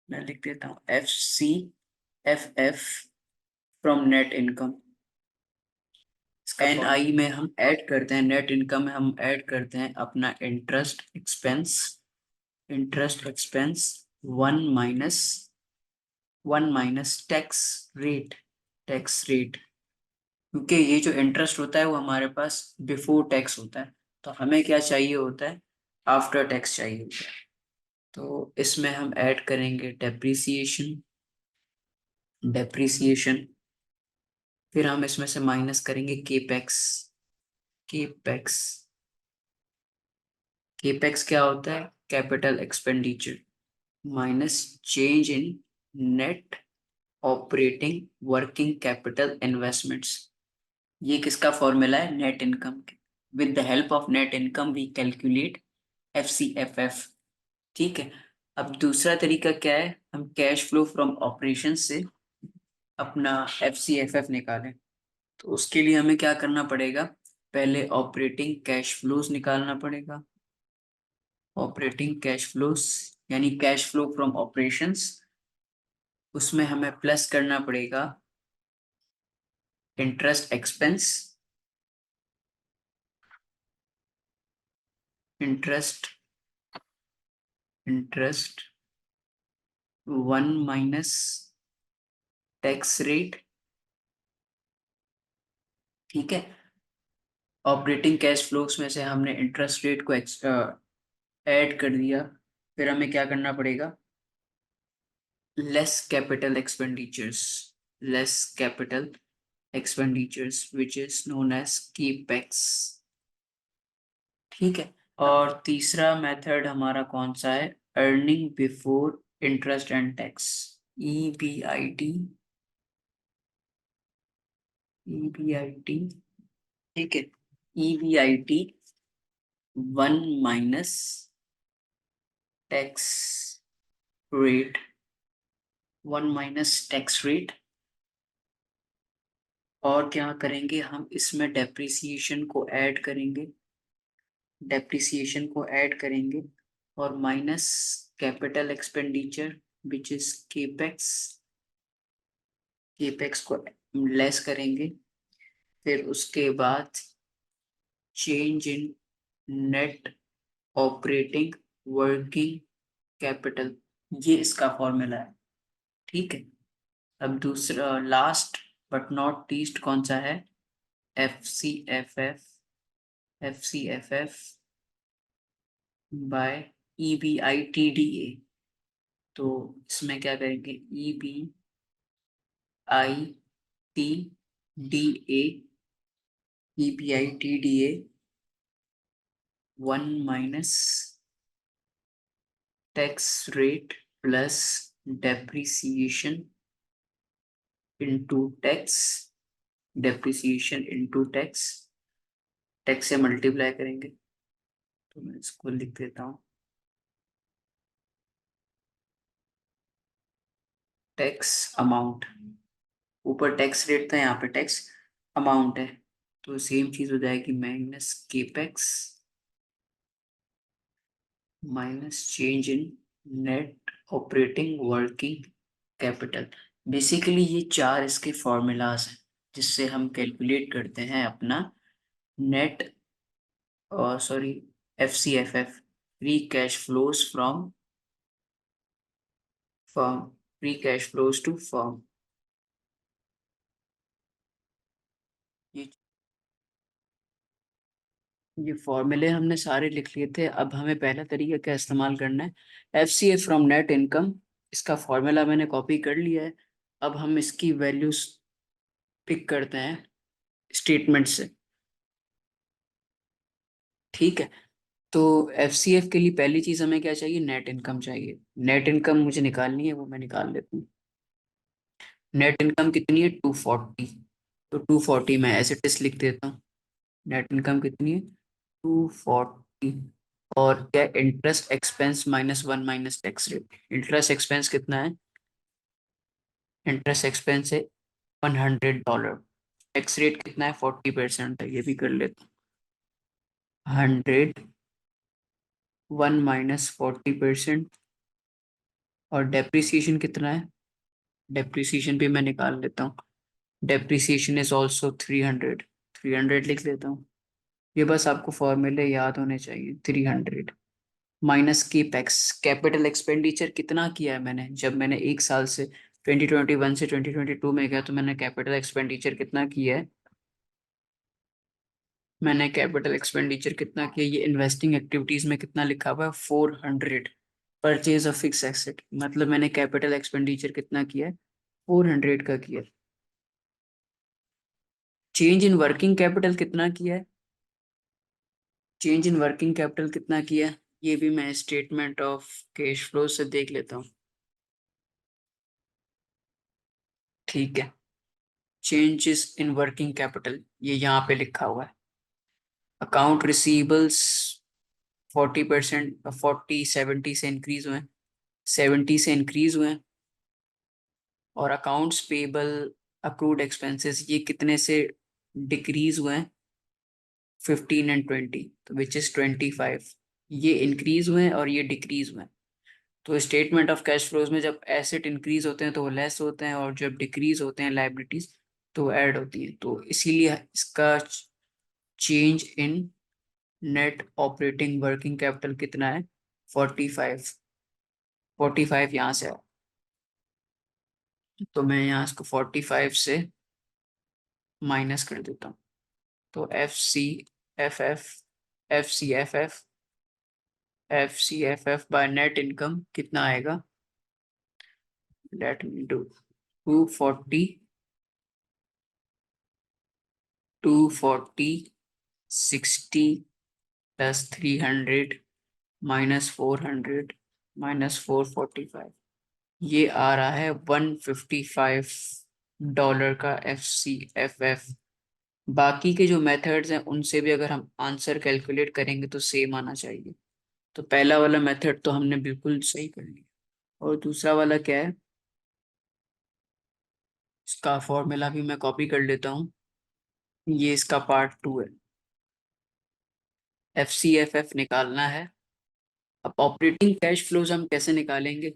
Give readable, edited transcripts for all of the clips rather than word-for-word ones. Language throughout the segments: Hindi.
मैं लिख देता हूँ FCFF from net income. NI में हम ऐड करते हैं, नेट इनकम में हम ऐड करते हैं अपना interest expense one minus tax rate, क्योंकि ये जो इंटरेस्ट होता है वो हमारे पास बिफोर टैक्स होता है, तो हमें क्या चाहिए होता है, आफ्टर टैक्स चाहिए होता है। तो इसमें हम ऐड करेंगे डेप्रीसिएशन, फिर हम इसमें से माइनस करेंगे केपेक्स केपेक्स क्या होता है, capital expenditure, minus change in net operating working capital investments. ये किसका फॉर्मूला है, net income. With the help of net income we calculate FCFF। ठीक है। अब दूसरा तरीका क्या है, हम कैश फ्लो फ्रॉम ऑपरेशन से अपना FCFF निकालें। तो उसके लिए हमें क्या करना पड़ेगा, पहले ऑपरेटिंग कैश फ्लोज निकालना पड़ेगा। ऑपरेटिंग कैश फ्लोज यानी कैश फ्लो फ्रॉम ऑपरेशंस, उसमें हमें प्लस करना पड़ेगा interest expense, interest interest one minus tax rate. ठीक है। ऑपरेटिंग कैश फ्लोज में से हमने इंटरेस्ट रेट को ऐड कर दिया, फिर हमें क्या करना पड़ेगा, less capital expenditures less capital expenditures which is known as capex. ठीक है। और तीसरा मेथड हमारा कौन सा है, earning before interest and tax, EBIT EBIT। ठीक है। EBIT one minus tax rate और क्या करेंगे हम, इसमें डेप्रिसिएशन को ऐड करेंगे और minus capital expenditure which is capex को लेस करेंगे, फिर उसके बाद change in net operating working capital, ये इसका फॉर्मूला है। ठीक है। अब दूसरा लास्ट बट नॉट लीस्ट कौन सा है, FCFF बाय EBITDA। तो इसमें क्या करेंगे, EBITDA EBITDA one minus tax rate plus depreciation into tax depreciation into tax, tax से मल्टीप्लाई करेंगे। तो मैं इसको लिख देता हूँ, टैक्स अमाउंट, ऊपर टैक्स रेट था, यहाँ पे टैक्स अमाउंट है, तो सेम चीज हो जाएगी, minus capex minus change in net operating working capital. Basically ये चार इसके फॉर्मूलाज हैं जिससे हम कैलकुलेट करते हैं अपना नेट और sorry FCFF, free cash flows from firm, free cash flows to firm. ये ये फॉर्मूले हमने सारे लिख लिए थे। अब हमें पहला तरीका क्या इस्तेमाल करना है, FCF फ्रॉम नेट इनकम। इसका फॉर्मूला मैंने कॉपी कर लिया है। अब हम इसकी वैल्यूज पिक करते हैं स्टेटमेंट से। ठीक है। तो FCF के लिए पहली चीज हमें क्या चाहिए, नेट इनकम चाहिए। नेट इनकम मुझे निकालनी है, वो मैं निकाल लेता हूँ। नेट इनकम कितनी है, 240। तो 240 मैं एज इट इज लिख देता हूँ। नेट इनकम कितनी है, 240। और क्या, interest expense minus one minus tax rate. Interest expense कितना है, इंटरेस्ट एक्सपेंस है $100। टैक्स रेट कितना है, 40% है, ये भी कर लेता हूँ। 100 वन माइनस 40% और डेप्रिसिएशन कितना है, डेप्रिसिएशन भी मैं निकाल लेता हूँ। डेप्रिसिएशन इज ऑल्सो 300, 300 लिख लेता हूँ। ये बस आपको फॉर्मूले याद होने चाहिए। 300 माइनस केपेक्स, कैपिटल एक्सपेंडिचर कितना किया है मैंने, जब मैंने एक साल से 2021 से 2022 में गया तो मैंने कैपिटल एक्सपेंडिचर कितना किया है, मैंने कैपिटल एक्सपेंडिचर कितना किया, ये इन्वेस्टिंग एक्टिविटीज में कितना लिखा हुआ है 400। परचेज ऑफ फिक्स एसेट, मतलब मैंने कैपिटल एक्सपेंडिचर कितना किया है 400 का किया है। चेंज इन वर्किंग कैपिटल कितना किया है, चेंज इन वर्किंग कैपिटल कितना किया है, ये भी मैं स्टेटमेंट ऑफ कैश फ्लो से देख लेता हूँ। ठीक है, चेंजेस इन वर्किंग कैपिटल ये यहाँ पे लिखा हुआ है। अकाउंट रिसीवेबल्स 40%, 70 से इंक्रीज हुए हैं, 70 से इंक्रीज हुए हैं। और अकाउंट्स पेबल अक्रूड एक्सपेंसेस ये कितने से डिक्रीज हुए हैं, 15 और 20, तो विच इज 25। ये इंक्रीज हुए हैं और ये डिक्रीज हुए हैं। तो स्टेटमेंट ऑफ कैश फ्लोज में जब एसेट इंक्रीज होते हैं तो वो लेस होते हैं, और जब डिक्रीज होते हैं लाइबिलिटीज तो ऐड होती हैं। तो इसीलिए इसका change in net operating working capital कितना है 45, 45 यहाँ से है। तो मैं यहाँ इसको 45 से माइनस कर देता हूँ। तो F C F F by net income कितना आएगा, let me do 240, 240 60 plus 300 minus 400 minus 445, ये आ रहा है $155 का FCFF। बाकी के जो मेथड्स हैं उनसे भी अगर हम आंसर कैलकुलेट करेंगे तो सेम आना चाहिए। तो पहला वाला मेथड तो हमने बिल्कुल सही कर लिया, और दूसरा वाला क्या है, इसका फॉर्मूला भी मैं कॉपी कर लेता हूँ। ये इसका पार्ट 2 है। FCFF निकालना है। अब ऑपरेटिंग कैश फ्लोज हम कैसे निकालेंगे,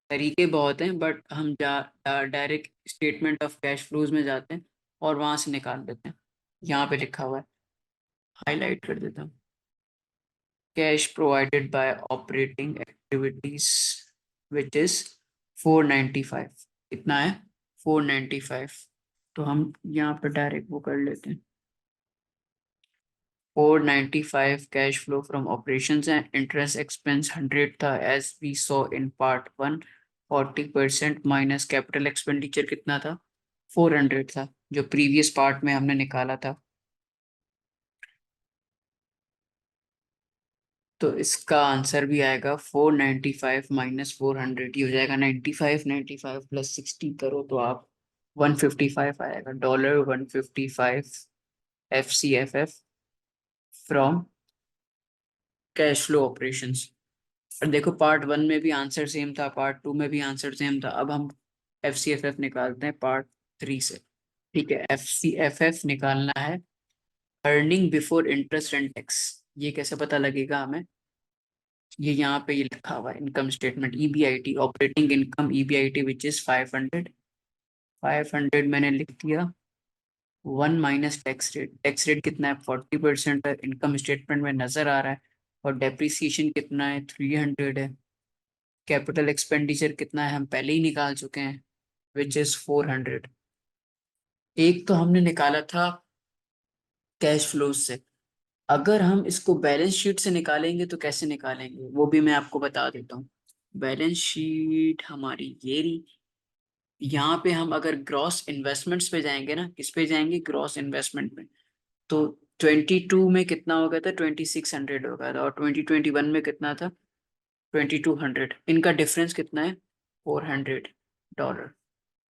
तरीके बहुत हैं, बट हम direct statement of cash flows में जाते हैं और वहां से निकाल देते हैं। यहाँ पे लिखा हुआ है, हाईलाइट कर देता हूँ। Cash provided by operating activities which is 495, कितना है 495। तो हम यहाँ पे डायरेक्ट वो कर लेते हैं। 495 कैश फ्लो फ्रॉम ऑपरेशंस है। इंटरेस्ट एक्सपेंस 100 था as we saw in part 1। 40% minus capital expenditure कितना था 400 था, जो प्रीवियस पार्ट में हमने निकाला था। तो इसका आंसर भी आएगा 495 माइनस 400, ये हो जाएगा 95। 95 प्लस 60 करो तो आप 155 आएगा, $155 FCFF from cash flow operations. और देखो पार्ट 1 में भी आंसर सेम था, पार्ट 2 में भी आंसर सेम था। अब हम FCFF निकालते हैं पार्ट 3 से। ठीक है, FCFF निकालना है earning before interest and tax. ये कैसे पता लगेगा हमें, ये यहाँ पे ये लिखा हुआ है income statement EBIT, operating income EBIT which is 500। 500 मैंने लिख दिया। 1 minus tax rate, tax rate कितना है 40% है, इनकम स्टेटमेंट में नजर आ रहा है। और डेप्रिसिएशन कितना है 300 है। कैपिटल एक्सपेंडिचर कितना है हम पहले ही निकाल चुके हैं विच इज 400। एक तो हमने निकाला था कैश फ्लोज से। अगर हम इसको बैलेंस शीट से निकालेंगे तो कैसे निकालेंगे वो भी मैं आपको बता देता हूँ। बैलेंस शीट हमारी ये रही। यहाँ पे हम अगर ग्रॉस इन्वेस्टमेंट्स पे जाएंगे ना, किस पे जाएंगे ग्रॉस इन्वेस्टमेंट में, तो 22 में कितना हो गया था 2600 हो गया था, और 2021 में कितना था 2200। इनका डिफरेंस कितना है $400।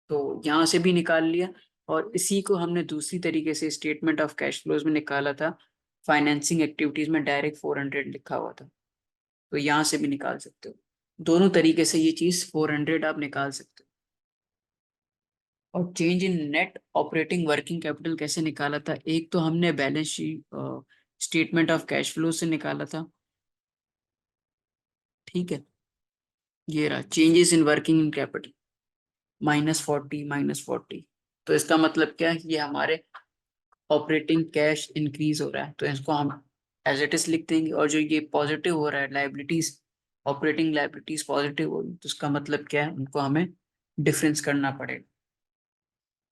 तो यहाँ से भी निकाल लिया। और इसी को हमने दूसरी तरीके से स्टेटमेंट ऑफ कैश फ्लोज में निकाला था। फाइनेंसिंग एक्टिविटीज में डायरेक्ट 400 लिखा हुआ था, तो यहाँ से भी निकाल सकते हो। दोनों तरीके से ये चीज 400 आप निकाल सकते हो। और change in net operating working capital कैसे निकाला था, एक तो हमने balance sheet statement of cash flow से निकाला था। ठीक है, ये रहा changes in working in capital -40 तो इसका मतलब क्या है, ये हमारे ऑपरेटिंग कैश इंक्रीज हो रहा है तो इसको हम एज इट इज लिख देंगे। और जो ये पॉजिटिव हो रहा है लाइबिलिटीज, ऑपरेटिंग लाइबिलिटीज पॉजिटिव हो रही तो उसका मतलब क्या है, उनको हमें डिफरेंस करना पड़ेगा।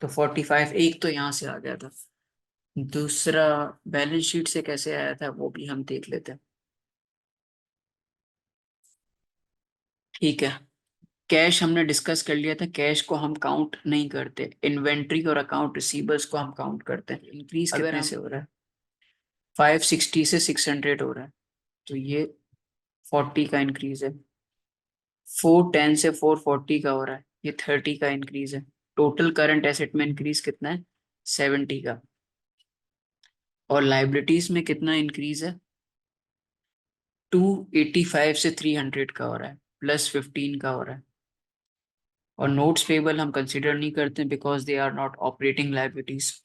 तो 45 एक तो यहाँ से आ गया था, दूसरा बैलेंस शीट से कैसे आया था वो भी हम देख लेते हैं। ठीक है, कैश हमने डिस्कस कर लिया था, कैश को हम काउंट नहीं करते, इन्वेंट्री और अकाउंट रिसीवर्स को हम काउंट करते हैं। इंक्रीज कितने से हो रहा है, 560 से 600 हो रहा है तो ये 40 का इंक्रीज है। 410 से 440 का हो रहा है, ये 30 का इंक्रीज है। टोटल करंट एसेट में इंक्रीज कितना है, 70 का। और लाइबिलिटीज में कितना इंक्रीज है, 285 से 300 का हो रहा है, +15 का हो रहा है। और नोट्स पेबल हम कंसिडर नहीं करते because they are not operating liabilities.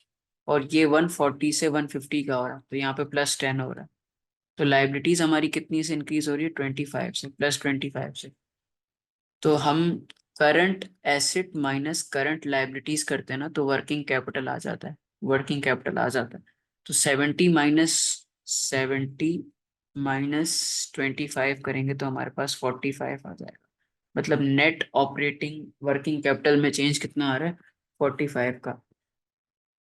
और ये 140 से 150 का हो रहा है तो यहाँ पे +10 हो रहा है। तो लाइबिलिटीज हमारी कितनी से इंक्रीज हो रही है, 25 से, +25 से। तो हम current asset minus current liabilities करते हैं ना तो वर्किंग कैपिटल आ जाता है, वर्किंग कैपिटल आ जाता है। तो 70 - 25 करेंगे तो हमारे पास 45 आ जाएगा। मतलब नेट ऑपरेटिंग वर्किंग कैपिटल में चेंज कितना आ रहा है, 45 का।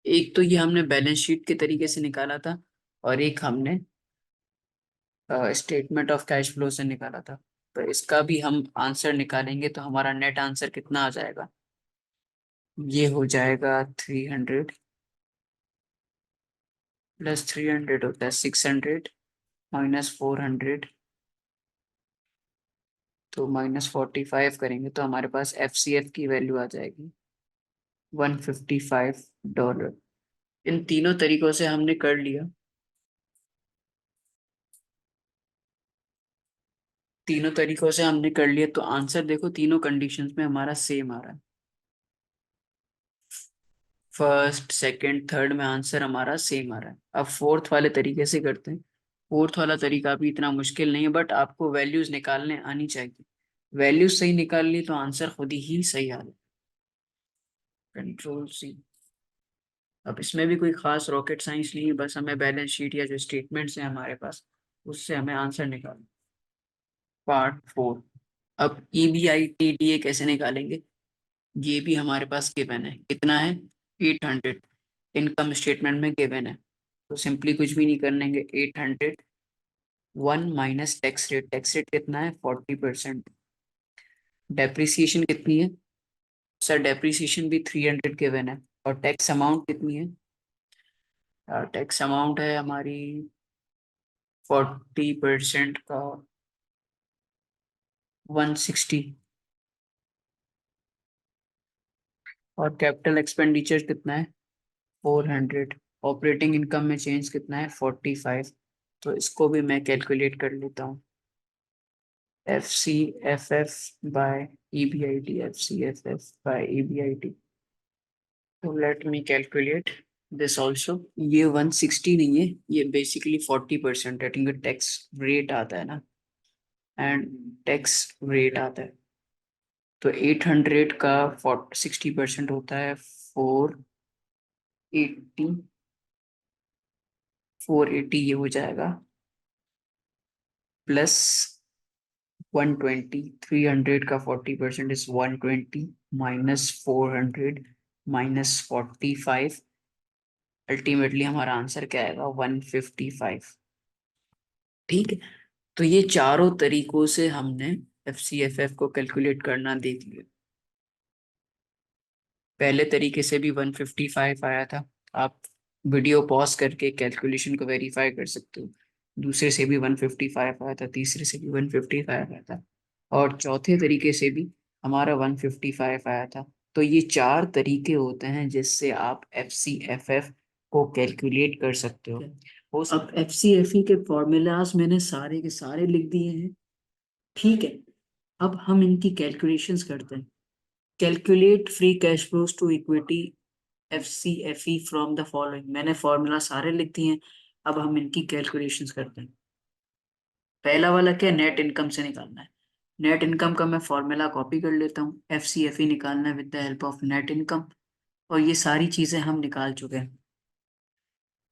एक तो ये हमने बैलेंस शीट के तरीके से निकाला था और एक हमने स्टेटमेंट ऑफ कैश फ्लो से निकाला था। तो इसका भी हम आंसर निकालेंगे तो हमारा नेट आंसर कितना आ जाएगा, ये हो जाएगा 300 +300 होता है 600 -400 तो -45 करेंगे तो हमारे पास FCF की वैल्यू आ जाएगी $155। इन तीनों तरीकों से हमने कर लिया, तीनों तरीकों से हमने कर लिया तो आंसर देखो तीनों कंडीशंस में हमारा सेम आ रहा है। फर्स्ट सेकंड थर्ड में आंसर हमारा सेम आ रहा है। अब फोर्थ वाले तरीके से करते हैं। फोर्थ वाला तरीका भी इतना मुश्किल नहीं है बट आपको वैल्यूज निकालने आनी चाहिए। वैल्यूज सही निकाल ली तो आंसर खुद ही सही आ जाए। Ctrl+C। अब इसमें भी कोई खास रॉकेट साइंस नहीं है, बस हमें बैलेंस शीट या जो स्टेटमेंट्स हैं हमारे पास उससे हमें आंसर निकालना। पार्ट 4। अब EBITDA कैसे निकालेंगे, ये भी हमारे पास गिवन है, कितना है 800, इनकम स्टेटमेंट में गिवन है। तो सिंपली कुछ भी नहीं करेंगे, 800 1 माइनस टैक्स रेट कितना है 40%। डेप्रिसिएशन कितनी है सर, डेप्रिसिएशन भी 300 गिवन है। और टैक्स अमाउंट कितनी है, टैक्स अमाउंट है हमारी 40% का 160। और कैपिटल एक्सपेंडिचर कितना है 400। ऑपरेटिंग इनकम में चेंज कितना है 45। तो इसको भी मैं कैलकुलेट कर लेता हूँ, FCFF by EBIT, FCFF by EBIT। तो let me calculate this also. ये 160 नहीं है, ये बेसिकली 40% है क्योंकि टैक्स रेट आता है ना, एंड टैक्स रेट आता है। तो 800 का 60% होता है 480, 480 ये हो जाएगा प्लस 120। 300 का 40% इज 120 -400 -45। अल्टीमेटली हमारा आंसर क्या आएगा 155। ठीक है, तो ये चारों तरीकों से हमने FCFF को कैलकुलेट करना देख लिया। पहले तरीके से भी 155 आया था, आप वीडियो पॉज करके कैलकुलेशन को वेरीफाई कर सकते हो। दूसरे से भी 155 आया था, तीसरे से भी 155 आया था, और चौथे तरीके से भी हमारा 155 आया था। तो ये चार तरीके होते हैं जिससे आप FCFF को कैलकुलेट कर सकते हो। अब FCFE के फॉर्मूलाज मैंने सारे के सारे लिख दिए हैं। ठीक है, अब हम इनकी कैलकुलेशंस करते हैं। Calculate free cash flows to equity FCFE from the following, मैंने फॉर्मूला सारे लिख दिए हैं। अब हम इनकी कैलकुलेशंस करते हैं। पहला वाला क्या, नेट इनकम से निकालना है। नेट इनकम का मैं फॉर्मूला कॉपी कर लेता हूँ, FCFE निकालना है with the help of net income, और ये सारी चीज़ें हम निकाल चुके हैं।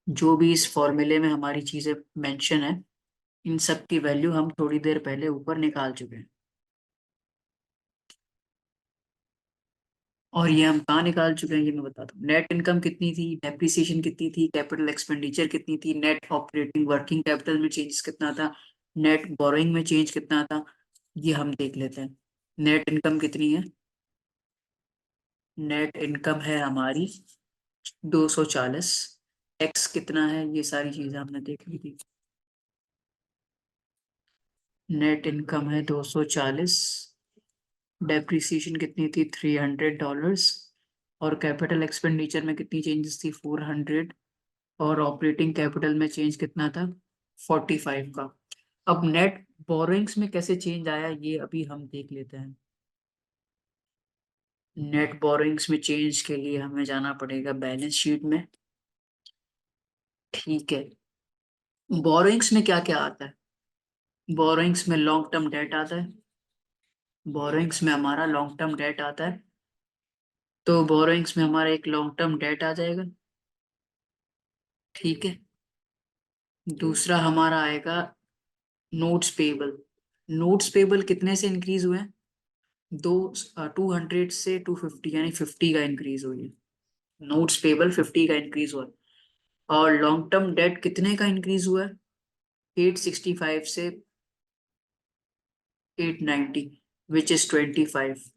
जो भी इस फॉर्मूले में हमारी चीज़ें मेंशन है, इन सब की वैल्यू हम थोड़ी देर पहले ऊपर निकाल चुके हैं। और ये हम कहाँ निकाल चुके हैं ये मैं बताता हूँ। नेट इनकम कितनी थी, डेप्रिसिएशन कितनी थी, कैपिटल एक्सपेंडिचर कितनी थी, नेट ऑपरेटिंग वर्किंग कैपिटल में चेंज कितना था, नेट बोरोइंग में चेंज कितना था, ये हम देख लेते हैं। नेट इनकम कितनी है, नेट इनकम है हमारी 240। टैक्स कितना है, ये सारी चीजें हमने देख ली थी। नेट इनकम है 240, डेप्रिसिएशन कितनी थी $300, और कैपिटल एक्सपेंडिचर में कितनी चेंजेस थी 400, और ऑपरेटिंग कैपिटल में चेंज कितना था 45 का। अब नेट बोरोइंग्स में कैसे चेंज आया ये अभी हम देख लेते हैं। नेट बोरोइंग्स में चेंज के लिए हमें जाना पड़ेगा बैलेंस शीट में। ठीक है, बोरोइंग्स में क्या क्या आता है, बोरोइंग्स में लॉन्ग टर्म डेट आता है, बोरोइंग्स में हमारा लॉन्ग टर्म डेट आता है, तो बोरोइंग्स में हमारा एक लॉन्ग टर्म डेट आ जाएगा। ठीक है, दूसरा हमारा आएगा नोट्स पेबल। नोट्स पेबल कितने से इंक्रीज हुए हैं, दो 200 से 250, यानी 50 का इंक्रीज हुई है। नोट्स पेबल 50 का इंक्रीज हुआ है। और लॉन्ग टर्म डेट कितने का इंक्रीज हुआ है, 865 से 890, विच इज 25।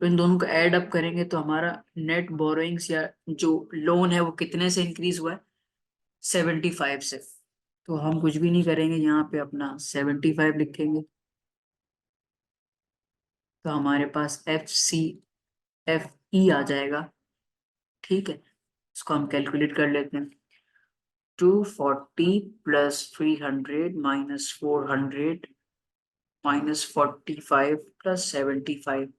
तो इन दोनों को ऐड अप करेंगे तो हमारा नेट बोरोइंग्स या जो लोन है वो कितने से इंक्रीज हुआ है, 75 से। तो हम कुछ भी नहीं करेंगे, यहाँ पे अपना 75 लिखेंगे, तो हमारे पास FCFE आ जाएगा। ठीक है, इसको हम कैलकुलेट कर लेते हैं। 240 प्लस 300 माइनस 400 माइनस 45 प्लस 75,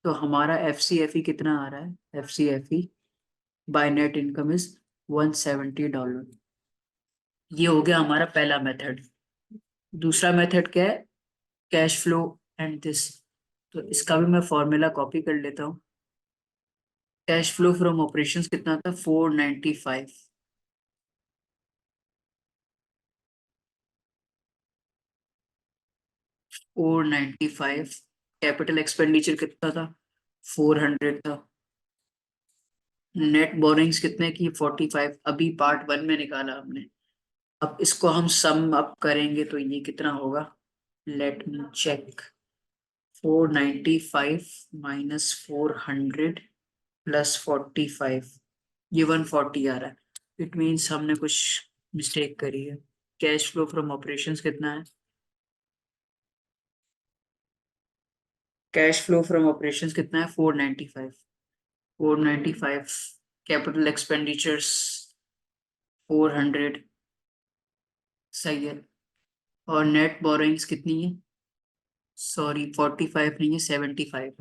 तो हमारा FCFE कितना आ रहा है, FCFE bye net income is $170। ये हो गया हमारा पहला मेथड। दूसरा मेथड क्या है, कैश फ्लो एंड दिस, तो इसका भी मैं फॉर्मूला कॉपी कर लेता हूँ। कैश फ्लो फ्रॉम ऑपरेशंस कितना था 495, 495। कैपिटल एक्सपेंडिचर कितना था 400 था। नेट बोरिंग्स कितने की 45, अभी पार्ट वन में निकाला हमने। अब इसको हम सम अप करेंगे तो ये कितना होगा, let me check. 495 minus 400 plus 45, ये 140 आ रहा है। इट मीन्स हमने कुछ मिस्टेक करी है। कैश फ्लो फ्रॉम ऑपरेशंस कितना है, कैश फ्लो फ्रॉम ऑपरेशंस कितना है 495, 495। कैपिटल एक्सपेंडिचर्स 400, सही है। और नेट बोरोइंग्स कितनी है, सॉरी 45 नहीं है 75 है,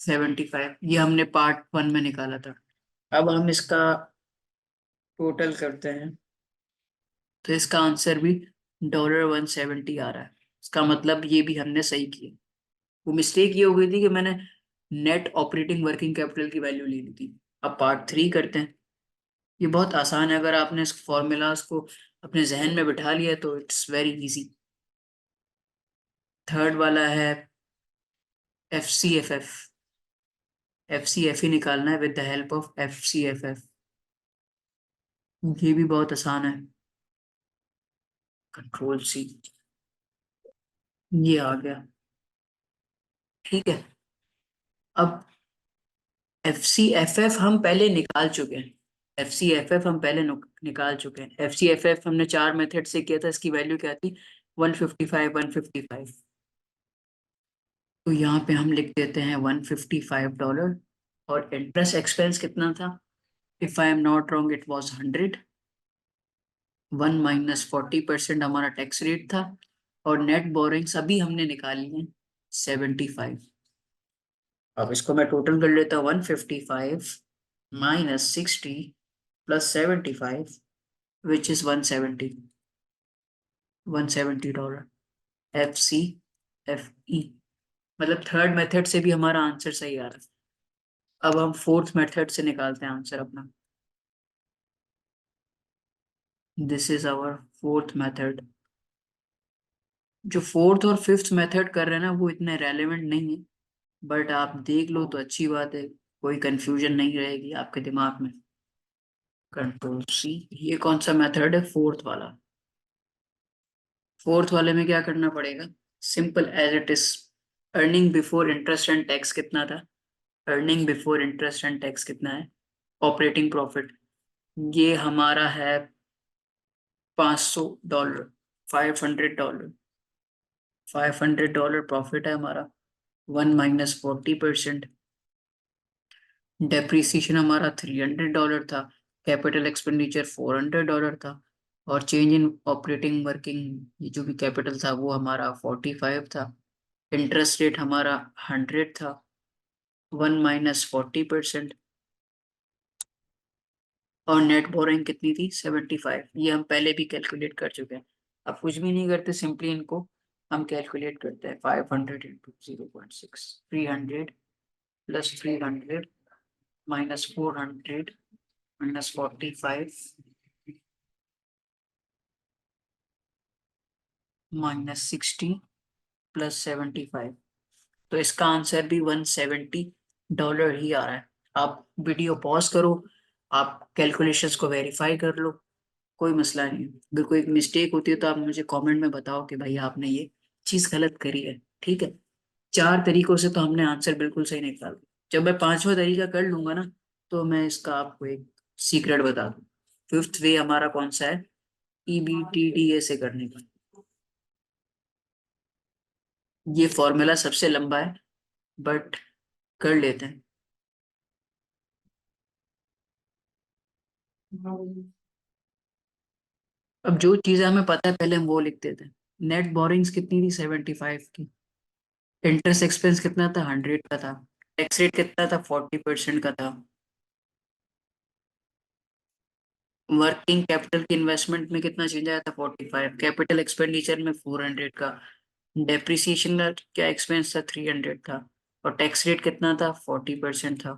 75 ये हमने पार्ट वन में निकाला था। अब हम इसका टोटल करते हैं, तो इसका आंसर भी $170 आ रहा है। इसका मतलब ये भी हमने सही किया। वो मिस्टेक ये हो गई थी कि मैंने नेट ऑपरेटिंग वर्किंग कैपिटल की वैल्यू ले ली थी। अब पार्ट थ्री करते हैं। ये बहुत आसान है, अगर आपने इस फॉर्मूलाज को अपने जहन में बिठा लिया तो इट्स वेरी इजी। थर्ड वाला है FCFF, FCFE निकालना है with the help of FCFF। ये भी बहुत आसान है, कंट्रोल C, ये आ गया। ठीक है, अब FCFF हम पहले निकाल चुके हैं, FCFF हम पहले निकाल चुके हैं। FCFF हमने चार मेथड से किया था, इसकी वैल्यू क्या थी 155, 155। तो यहाँ पे हम लिख देते हैं $155। और इंटरेस्ट एक्सपेंस कितना था, if I am not wrong it was 100, 1 - 40% हमारा टैक्स रेट था। और नेट बोरिंग्स अभी हमने निकाली है 75। अब इसको मैं टोटल कर लेता हूँ, 155 minus 60 plus 75, which is 170। $170, FCFE। मतलब थर्ड मेथड से भी हमारा आंसर सही आ रहा है। अब हम फोर्थ मेथड से निकालते हैं आंसर अपना। This is our fourth method. जो फोर्थ और फिफ्थ मेथड कर रहे हैं ना वो इतने रेलेवेंट नहीं है, बट आप देख लो तो अच्छी बात है, कोई कंफ्यूजन नहीं रहेगी आपके दिमाग में। Control C। ये कौन सा मेथड है? फोर्थ वाला। फोर्थ वाले में क्या करना पड़ेगा? Simple as it is. Earning before interest and tax कितना था? Earning before interest and tax कितना है? Operating profit. ये हमारा है $500, $500। $500 प्रॉफिट है हमारा। 1 - 40%। डेप्रीसिएशन हमारा $300 था। कैपिटल एक्सपेंडिचर $400 था। और चेंज इन ऑपरेटिंग वर्किंग, ये जो भी कैपिटल था वो हमारा 45 था। इंटरेस्ट रेट हमारा 100 था। 1 - 40%। और नेट बोरिंग कितनी थी? 75। ये हम पहले भी कैलकुलेट कर चुके हैं। अब कुछ भी नहीं करते, सिंपली इनको हम कैलकुलेट करते हैं। 500 into 0.6, 300 plus 300 minus 400 minus 45 minus 60 plus 75। तो इसका आंसर भी $170 ही आ रहा है। आप वीडियो पॉज करो, आप कैलकुलेशंस को वेरीफाई कर लो, कोई मसला नहीं है। अगर कोई मिस्टेक होती है तो आप मुझे कमेंट में बताओ कि भाई आपने ये चीज गलत करी है, ठीक है। चार तरीकों से तो हमने आंसर बिल्कुल सही निकाल दिया। जब मैं पांचवा तरीका कर लूंगा ना तो मैं इसका आपको एक सीक्रेट बता दूं। फिफ्थ वे हमारा कौन सा है? EBTDA से करने का। ये फॉर्मूला सबसे लंबा है, बट कर लेते हैं। अब जो चीजें हमें पता है पहले हम वो लिख देते हैं। नेट बोरिंग्स कितनी थी? 75 की। इंटरेस्ट एक्सपेंस कितना था? 100 का था। टैक्स रेट कितना था? 40% का था। वर्किंग कैपिटल की इन्वेस्टमेंट में कितना चेंज आया था? 45। कैपिटल एक्सपेंडिचर में 400 का। डेप्रिसिएशन का क्या एक्सपेंस था? 300 था। और टैक्स रेट कितना था? 40% था।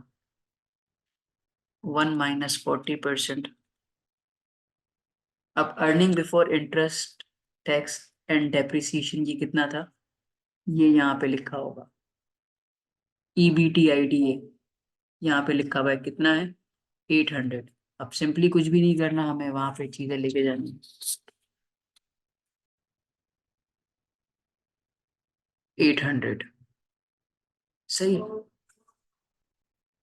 1 - 40%। अब earning before interest tax and depreciation ये कितना था? ये यहाँ पे लिखा होगा, EBTIDA। यहाँ पे लिखा हुआ है कितना है? 800। अब सिंपली कुछ भी नहीं करना, हमें वहां पे चीजें लेके जानी। 800 सही।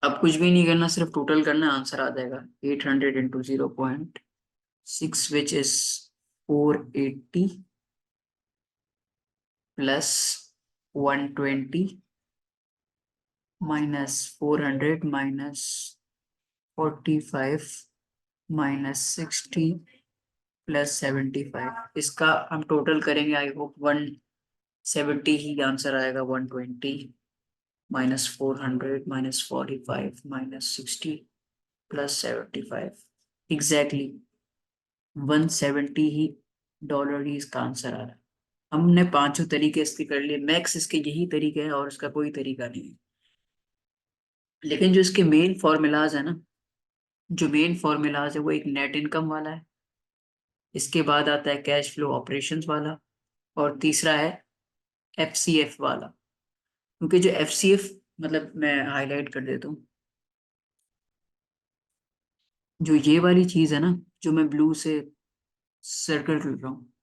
अब कुछ भी नहीं करना, सिर्फ टोटल करना, आंसर आ जाएगा। 800 into 0.6 which is 480 plus 120 minus 400 minus 45 minus 60 plus 75। इसका हम टोटल करेंगे, आई होप 170 ही आंसर आएगा। 120 minus 400 minus 45 minus 60 plus 75। Exactly 170 ही इसका आंसर आ रहा है। हमने पांचों तरीके इसके कर लिए, मैक्स इसके यही तरीके हैं और इसका कोई तरीका नहीं है। लेकिन जो इसके मेन फॉर्मूलाज है ना, जो मेन फॉर्मूलाज है वो एक नेट इनकम वाला है, इसके बाद आता है कैश फ्लो ऑपरेशंस वाला, और तीसरा है FCF वाला। क्योंकि जो FCF, मतलब मैं हाईलाइट कर देता हूँ, जो ये वाली चीज है ना, जो मैं ब्लू से सर्कल कर रहा हूँ,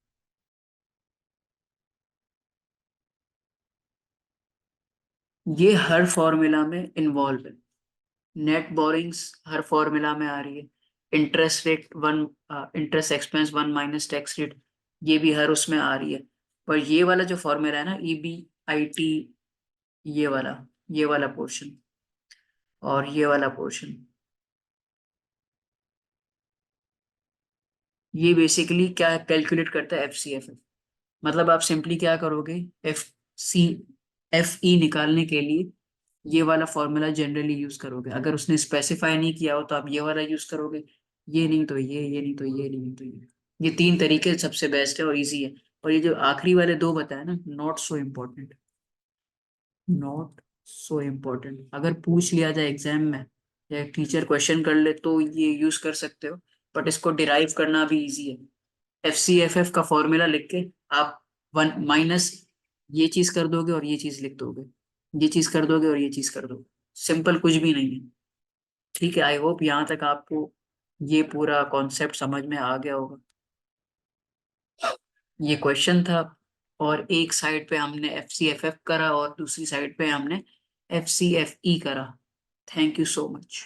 ये हर फॉर्मूला में इन्वॉल्व है। नेट बोरिंग्स हर फॉर्मूला में आ रही है। Interest rate one, interest expense 1 - tax rate, ये भी हर उसमें आ रही है। पर ये वाला जो फॉर्मूला है ना, EBIT, ये वाला पोर्शन और ये वाला पोर्शन, ये बेसिकली क्या कैलकुलेट करता है? FCF। मतलब आप सिंपली क्या करोगे? FCFE निकालने के लिए ये वाला फॉर्मूला जनरली यूज करोगे। अगर उसने स्पेसिफाई नहीं किया हो तो आप ये वाला यूज करोगे। ये नहीं तो ये नहीं तो ये नहीं तो ये तीन तरीके सबसे बेस्ट है और इजी है। और ये जो आखिरी वाले दो बताए ना, not so important, not so important. अगर पूछ लिया जाए एग्जाम में या टीचर क्वेश्चन कर ले तो ये यूज कर सकते हो, बट इसको डिराइव करना भी इजी है। FCFF का फॉर्मूला लिख के आप वन माइनस ये चीज कर दोगे और ये चीज लिख दोगे, ये चीज कर दोगे और ये चीज कर दोगे। सिंपल कुछ भी नहीं है। ठीक है, आई होप यहाँ तक आपको ये पूरा कॉन्सेप्ट समझ में आ गया होगा। ये क्वेश्चन था, और एक साइड पे हमने FCFF करा और दूसरी साइड पे हमने FCFE करा। Thank you so much.